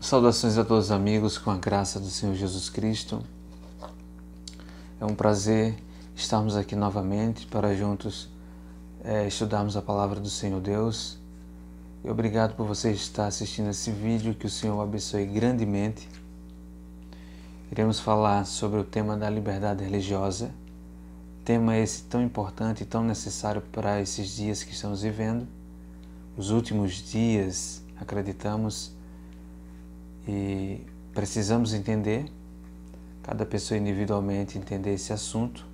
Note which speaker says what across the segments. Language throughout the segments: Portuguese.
Speaker 1: Saudações a todos os amigos com a graça do Senhor Jesus Cristo. É um prazer estarmos aqui novamente para juntos estudarmos a palavra do Senhor Deus. E obrigado por você estar assistindo esse vídeo, que o Senhor o abençoe grandemente. Iremos falar sobre o tema da liberdade religiosa, tema esse tão importante e tão necessário para esses dias que estamos vivendo, os últimos dias, acreditamos, e precisamos entender, cada pessoa individualmente entender esse assunto,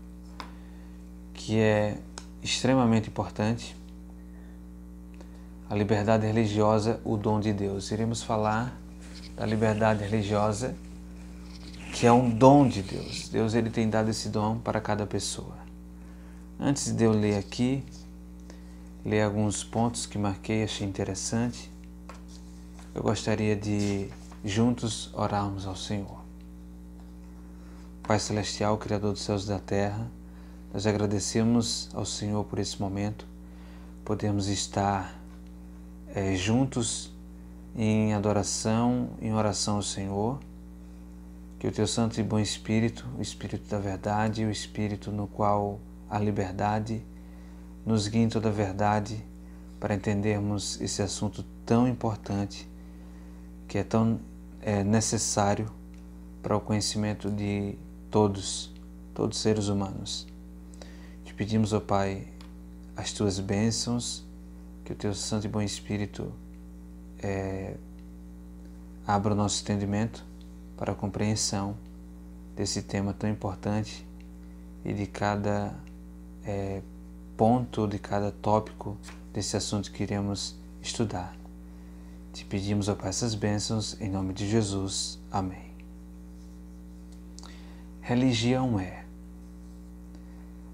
Speaker 1: que é extremamente importante. A liberdade religiosa, o dom de Deus. Iremos falar da liberdade religiosa, que é um dom de Deus. Deus ele tem dado esse dom para cada pessoa. Antes de eu ler aqui, ler alguns pontos que marquei, achei interessante, eu gostaria de juntos orarmos ao Senhor. Pai Celestial, Criador dos céus e da terra, nós agradecemos ao Senhor por esse momento, podemos estar juntos em adoração, em oração ao Senhor, que o Teu Santo e Bom Espírito, o Espírito da verdade, o Espírito no qual há liberdade, nos guie em toda a verdade para entendermos esse assunto tão importante, que é tão necessário para o conhecimento de todos os seres humanos. Te pedimos, ó Pai, as Tuas bênçãos, que o Teu Santo e Bom Espírito abra o nosso entendimento para a compreensão desse tema tão importante e de cada ponto, de cada tópico desse assunto que iremos estudar. Te pedimos, ó Pai, essas bênçãos, em nome de Jesus. Amém. Religião é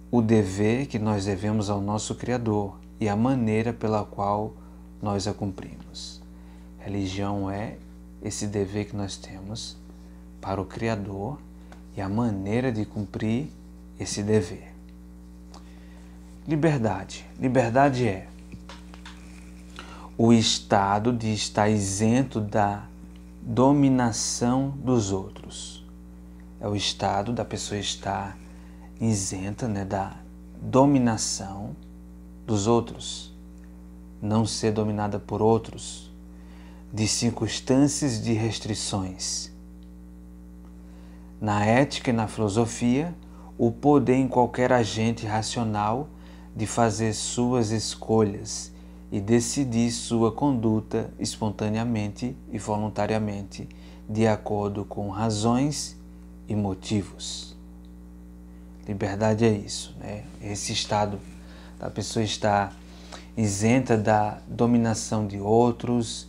Speaker 1: o dever que nós devemos ao nosso Criador e a maneira pela qual nós a cumprimos. Religião é esse dever que nós temos para o Criador e a maneira de cumprir esse dever. Liberdade. Liberdade é o estado de estar isento da dominação dos outros. É o estado da pessoa estar isenta, da dominação dos outros, não ser dominada por outros, de circunstâncias de restrições. Na ética e na filosofia, o poder em qualquer agente racional de fazer suas escolhas e decidir sua conduta espontaneamente e voluntariamente, de acordo com razões e motivos. Liberdade é isso, Esse estado da pessoa estar isenta da dominação de outros,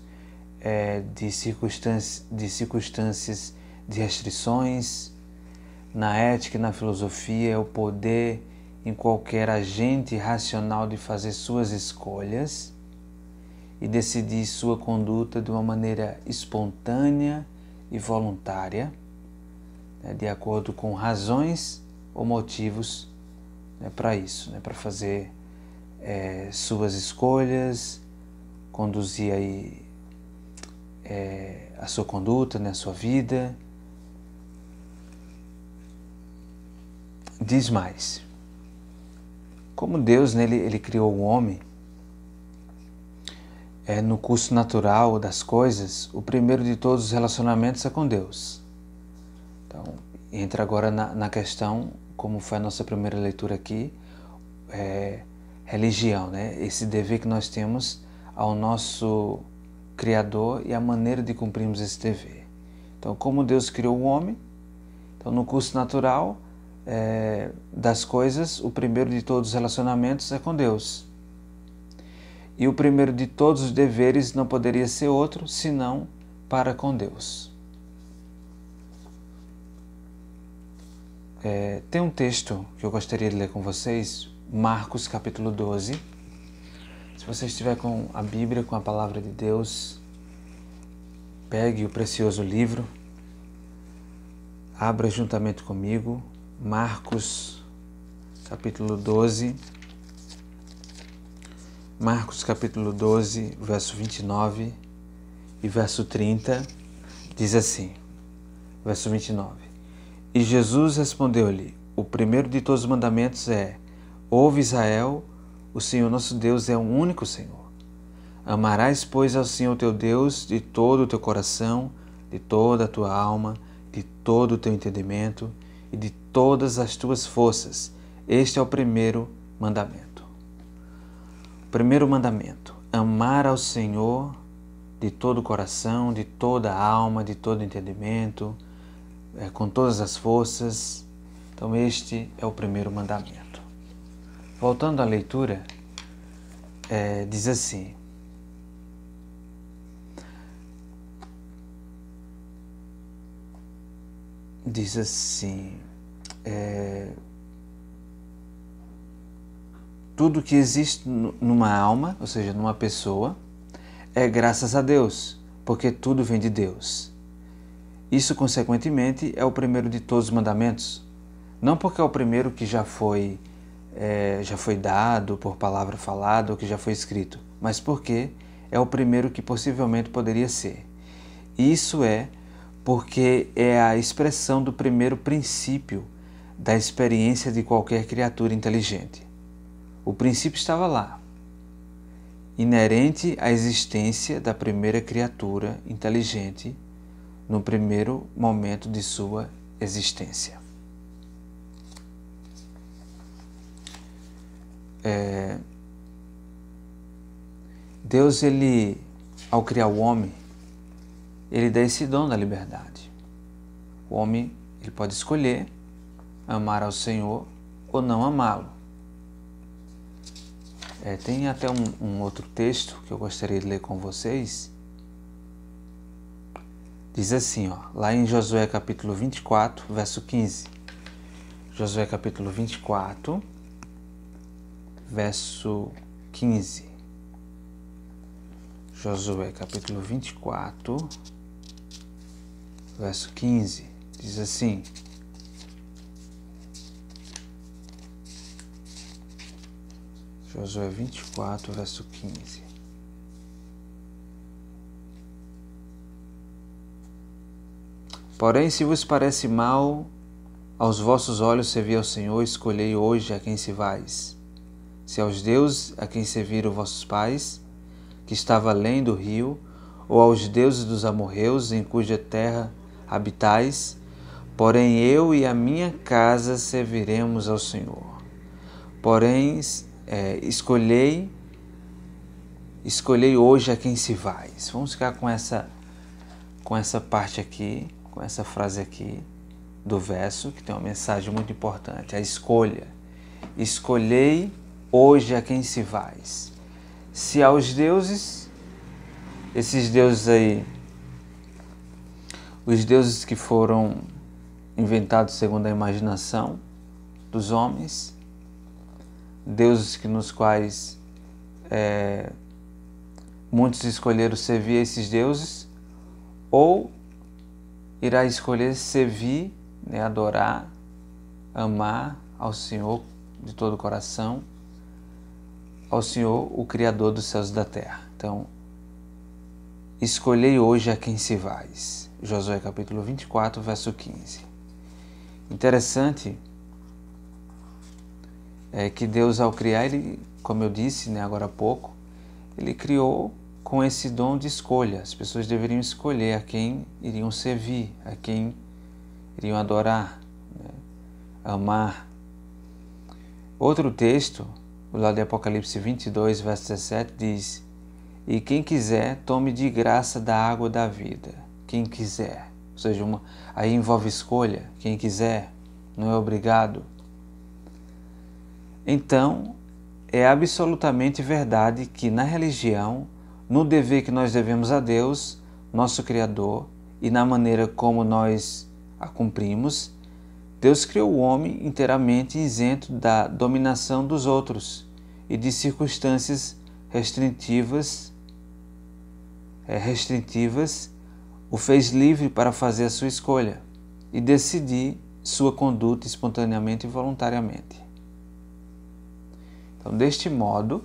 Speaker 1: de circunstâncias de restrições. Na ética e na filosofia, é o poder em qualquer agente racional de fazer suas escolhas e decidir sua conduta de uma maneira espontânea e voluntária, de acordo com razões ou motivos para isso, para fazer suas escolhas, conduzir aí a sua conduta, a sua vida. Diz mais. Como Deus ele criou o homem, no curso natural das coisas, o primeiro de todos os relacionamentos é com Deus. Então, entra agora na questão, como foi a nossa primeira leitura aqui, religião, esse dever que nós temos ao nosso Criador e a maneira de cumprirmos esse dever. Então, como Deus criou o homem, então no curso natural das coisas, o primeiro de todos os relacionamentos é com Deus. E o primeiro de todos os deveres não poderia ser outro, senão para com Deus. Tem um texto que eu gostaria de ler com vocês, Marcos capítulo 12. Se você estiver com a Bíblia, com a Palavra de Deus, pegue o precioso livro, abra juntamente comigo, Marcos capítulo 12, Marcos capítulo 12, verso 29 e verso 30, Diz assim, verso 29. E Jesus respondeu-lhe: o primeiro de todos os mandamentos é: ouve, Israel, o Senhor nosso Deus é o único Senhor. Amarás, pois, ao Senhor teu Deus de todo o teu coração, de toda a tua alma, de todo o teu entendimento e de todas as tuas forças. Este é o primeiro mandamento. O primeiro mandamento: amar ao Senhor de todo o coração, de toda a alma, de todo o entendimento, com todas as forças. Então este é o primeiro mandamento. Voltando à leitura, diz assim: tudo que existe numa alma, ou seja, numa pessoa, é graças a Deus, porque tudo vem de Deus. Isso, consequentemente, é o primeiro de todos os mandamentos. Não porque é o primeiro que já foi dado por palavra falada ou que já foi escrito, mas porque é o primeiro que possivelmente poderia ser. Isso é porque é a expressão do primeiro princípio da experiência de qualquer criatura inteligente. O princípio estava lá, inerente à existência da primeira criatura inteligente no primeiro momento de sua existência. Deus, ao criar o homem, ele dá esse dom da liberdade. O homem, ele pode escolher amar ao Senhor ou não amá-lo. Tem até um outro texto que eu gostaria de ler com vocês. Diz assim, lá em Josué capítulo 24, verso 15. Josué capítulo 24, verso 15. Josué capítulo 24, verso 15. Diz assim: Josué 24, verso 15. Porém, se vos parece mal aos vossos olhos servir ao Senhor, escolhei hoje a quem servais. Se aos deuses a quem serviram vossos pais, que estava além do rio, ou aos deuses dos amorreus, em cuja terra habitais, porém eu e a minha casa serviremos ao Senhor. Porém, escolhei hoje a quem servais. Vamos ficar com essa parte aqui, com essa frase aqui do verso, que tem uma mensagem muito importante, a escolha. Escolhei hoje a quem servais. Se aos deuses, esses deuses aí, os deuses que foram inventados segundo a imaginação dos homens, deuses nos quais muitos escolheram servir a esses deuses, ou irá escolher servir, adorar, amar ao Senhor de todo o coração, ao Senhor, o Criador dos céus e da terra. Então, escolhei hoje a quem servais. Josué capítulo 24, verso 15. Interessante é que Deus, ao criar, ele, como eu disse agora há pouco, ele criou com esse dom de escolha. As pessoas deveriam escolher a quem iriam servir, a quem iriam adorar, amar. Outro texto, lá de Apocalipse 22, verso 17, diz: e quem quiser, tome de graça da água da vida. Quem quiser. Ou seja, aí envolve escolha. Quem quiser, não é obrigado. Então, é absolutamente verdade que na religião, no dever que nós devemos a Deus, nosso Criador, e na maneira como nós a cumprimos, Deus criou o homem inteiramente isento da dominação dos outros e de circunstâncias restritivas, o fez livre para fazer a sua escolha e decidir sua conduta espontaneamente e voluntariamente. Então, deste modo,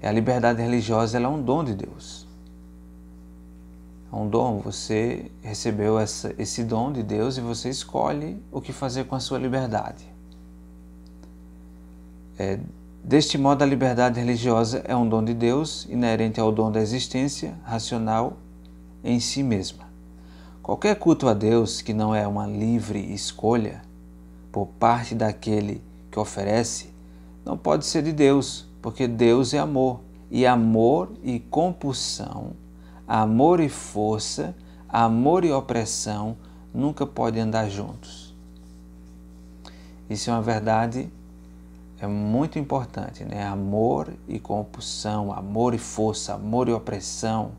Speaker 1: a liberdade religiosa ela é um dom de Deus. É um dom, você recebeu esse dom de Deus e você escolhe o que fazer com a sua liberdade. Deste modo, a liberdade religiosa é um dom de Deus, inerente ao dom da existência racional em si mesma. Qualquer culto a Deus que não é uma livre escolha por parte daquele que oferece, não pode ser de Deus, porque Deus é amor, e amor e compulsão, amor e força, amor e opressão nunca podem andar juntos. Isso é uma verdade muito importante, né? Amor e compulsão, amor e força, amor e opressão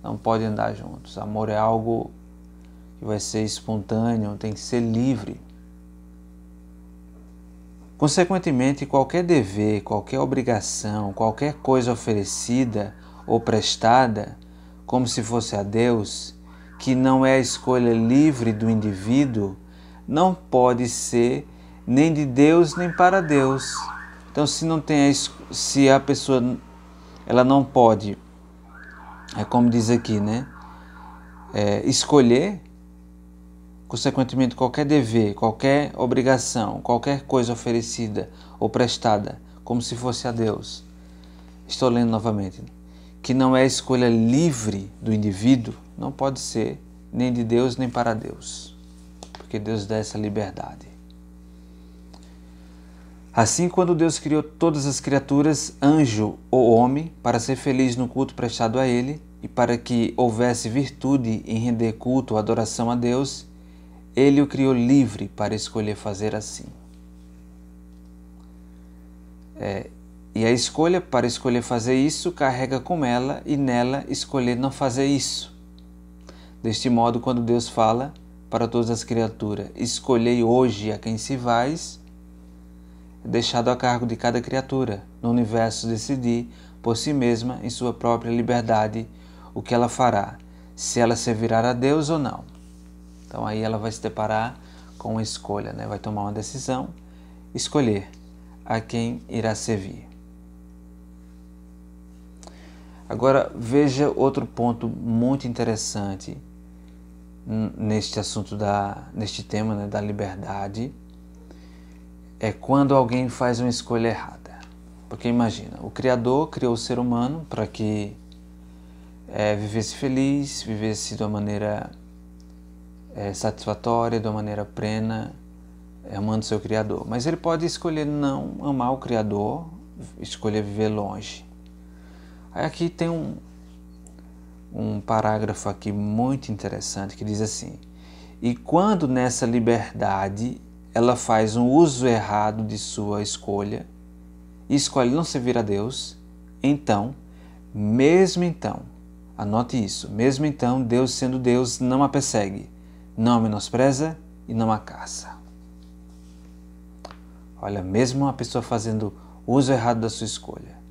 Speaker 1: não podem andar juntos. Amor é algo que vai ser espontâneo, tem que ser livre. Consequentemente, qualquer dever, qualquer obrigação, qualquer coisa oferecida ou prestada, como se fosse a Deus, que não é a escolha livre do indivíduo, não pode ser nem de Deus nem para Deus. Então, se a pessoa ela não pode, como diz aqui, né, escolher, consequentemente, qualquer dever, qualquer obrigação, qualquer coisa oferecida ou prestada, como se fosse a Deus. Estou lendo novamente. Que não é a escolha livre do indivíduo, não pode ser nem de Deus nem para Deus, porque Deus dá essa liberdade. Assim, quando Deus criou todas as criaturas, anjo ou homem, para ser feliz no culto prestado a Ele e para que houvesse virtude em render culto ou adoração a Deus, Ele o criou livre para escolher fazer assim. E a escolha para escolher fazer isso carrega com ela e nela escolher não fazer isso. Deste modo, quando Deus fala para todas as criaturas, escolhei hoje a quem se vais, é deixado a cargo de cada criatura no universo decidir por si mesma, em sua própria liberdade, o que ela fará, se ela servirá a Deus ou não. Então aí ela vai se deparar com uma escolha, né? Vai tomar uma decisão, escolher a quem irá servir. Agora veja outro ponto muito interessante neste assunto, neste tema, né, da liberdade, é quando alguém faz uma escolha errada. Porque imagina, o Criador criou o ser humano para que vivesse feliz, vivesse de uma maneira satisfatória, de uma maneira plena, amando seu Criador. Mas ele pode escolher não amar o Criador, escolher viver longe. Aí aqui tem um parágrafo aqui muito interessante que diz assim: e quando nessa liberdade ela faz um uso errado de sua escolha e escolhe não servir a Deus, mesmo então, anote isso, mesmo então, Deus sendo Deus não a persegue, não a menospreza e não a caça. Olha, mesmo uma pessoa fazendo uso errado da sua escolha,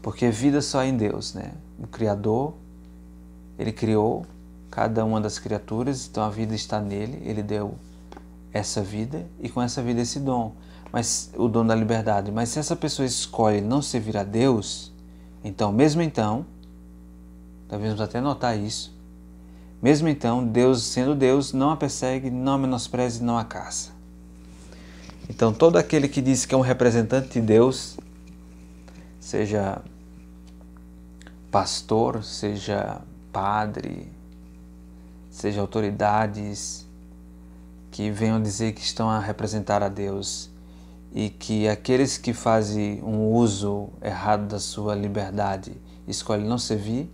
Speaker 1: porque vida só é em Deus, né? O Criador, Ele criou cada uma das criaturas, então a vida está nele, Ele deu essa vida e com essa vida esse dom, mas o dom da liberdade. Mas se essa pessoa escolhe não servir a Deus, mesmo então, devemos até notar isso, mesmo então, Deus sendo Deus, não a persegue, não a menospreza e não a caça. Então todo aquele que diz que é um representante de Deus, seja pastor, seja padre, seja autoridades que venham dizer que estão a representar a Deus e que aqueles que fazem um uso errado da sua liberdade escolhem não servir,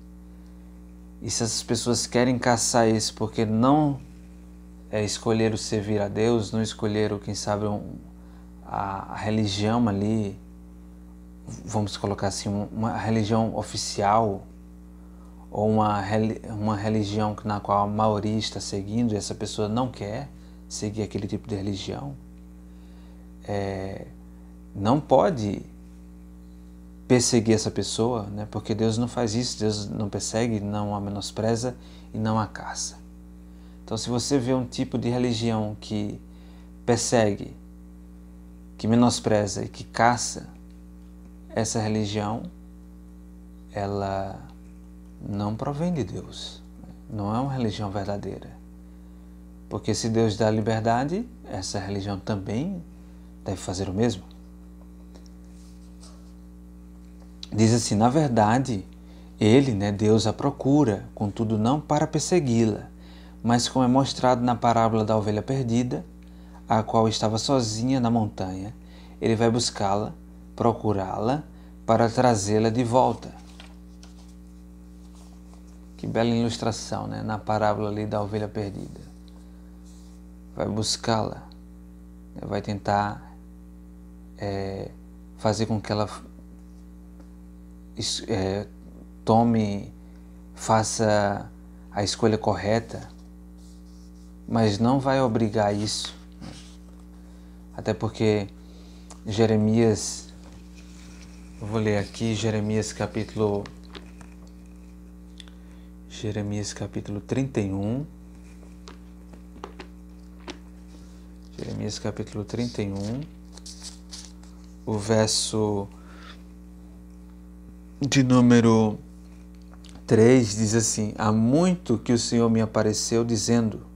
Speaker 1: e se essas pessoas querem caçar isso porque não escolheram servir a Deus, não escolheram, quem sabe, a religião ali, vamos colocar assim, uma religião oficial, ou uma religião na qual a maioria está seguindo e essa pessoa não quer seguir aquele tipo de religião, não pode perseguir essa pessoa, né? Porque Deus não faz isso, Deus não persegue, não a menospreza e não a caça. Então, se você vê um tipo de religião que persegue, que menospreza e que caça, essa religião, ela não provém de Deus. não é uma religião verdadeira. Porque se Deus dá liberdade, essa religião também deve fazer o mesmo. Diz assim, na verdade, ele, Deus a procura, contudo não para persegui-la, mas como é mostrado na parábola da ovelha perdida, a qual estava sozinha na montanha, ele vai buscá-la, procurá-la, para trazê-la de volta. Que bela ilustração, na parábola ali da ovelha perdida. Vai buscá-la, vai tentar fazer com que ela faça a escolha correta, mas não vai obrigar isso. Até porque Jeremias, eu vou ler aqui Jeremias capítulo 31. Jeremias capítulo 31, o verso de número 3 diz assim: há muito que o Senhor me apareceu dizendo,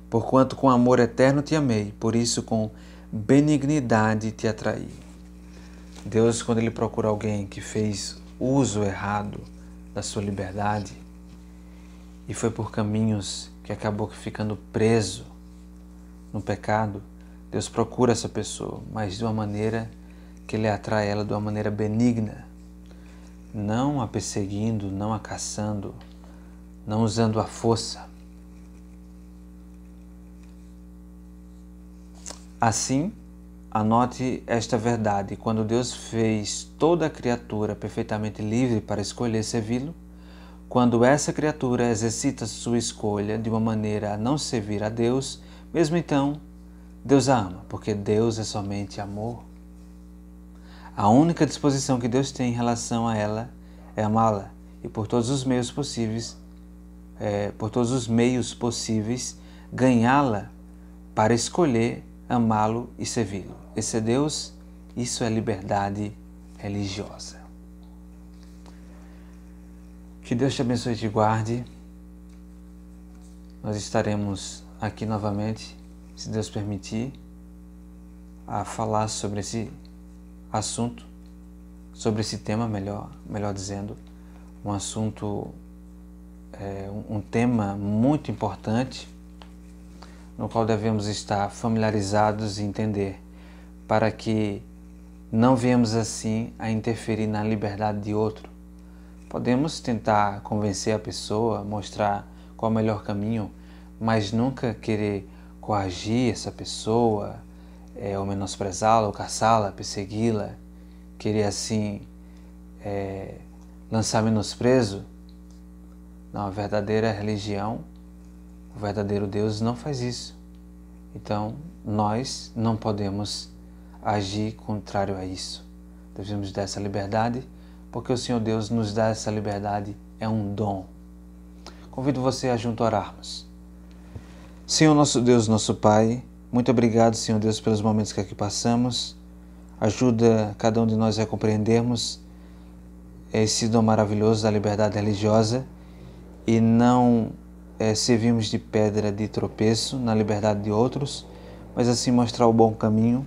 Speaker 1: porquanto com amor eterno te amei, por isso com benignidade te atraí. Deus, quando Ele procura alguém que fez uso errado da sua liberdade e foi por caminhos que acabou ficando preso no pecado, Deus procura essa pessoa, mas de uma maneira que Ele atrai ela de uma maneira benigna, não a perseguindo, não a caçando, não usando a força. Assim, anote esta verdade: quando Deus fez toda a criatura perfeitamente livre para escolher servi-lo, quando essa criatura exercita sua escolha de uma maneira a não servir a Deus, mesmo então, Deus a ama, porque Deus é somente amor. A única disposição que Deus tem em relação a ela é amá-la e por todos os meios possíveis, ganhá-la para escolher amá-lo e servi-lo. Esse é Deus, isso é liberdade religiosa. Que Deus te abençoe e te guarde. Nós estaremos aqui novamente, se Deus permitir, a falar sobre esse assunto, sobre esse tema, melhor dizendo, um assunto, um tema muito importante, no qual devemos estar familiarizados e entender, para que não venhamos assim a interferir na liberdade de outro. Podemos tentar convencer a pessoa, mostrar qual é o melhor caminho, mas nunca querer coagir essa pessoa, ou menosprezá-la, ou caçá-la, persegui-la, querer assim lançar menosprezo. Não, a verdadeira religião, o verdadeiro Deus não faz isso. Então, nós não podemos agir contrário a isso. Devemos dar essa liberdade, porque o Senhor Deus nos dá essa liberdade, é um dom. Convido você a junto orarmos. Senhor nosso Deus, nosso Pai, muito obrigado, Senhor Deus, pelos momentos que aqui passamos. Ajuda cada um de nós a compreendermos esse dom maravilhoso da liberdade religiosa e não servirmos de pedra de tropeço na liberdade de outros, mas assim mostrar o bom caminho,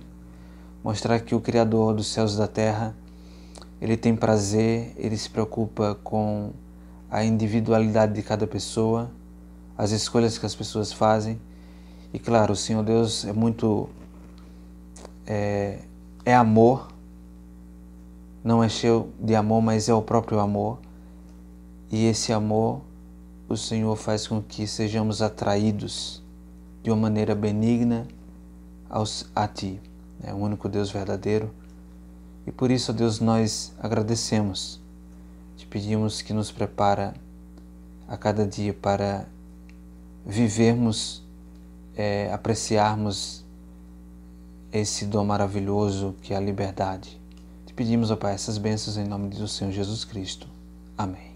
Speaker 1: mostrar que o Criador dos céus e da terra, Ele tem prazer, Ele se preocupa com a individualidade de cada pessoa, as escolhas que as pessoas fazem. E claro, o Senhor Deus é amor, não é cheio de amor, mas é o próprio amor. E esse amor, o Senhor faz com que sejamos atraídos de uma maneira benigna a Ti, o único Deus verdadeiro. E por isso, ó Deus, nós agradecemos. Te pedimos que nos prepara a cada dia para vivermos, apreciarmos esse dom maravilhoso que é a liberdade. Te pedimos, ó Pai, essas bênçãos em nome do Senhor Jesus Cristo. Amém.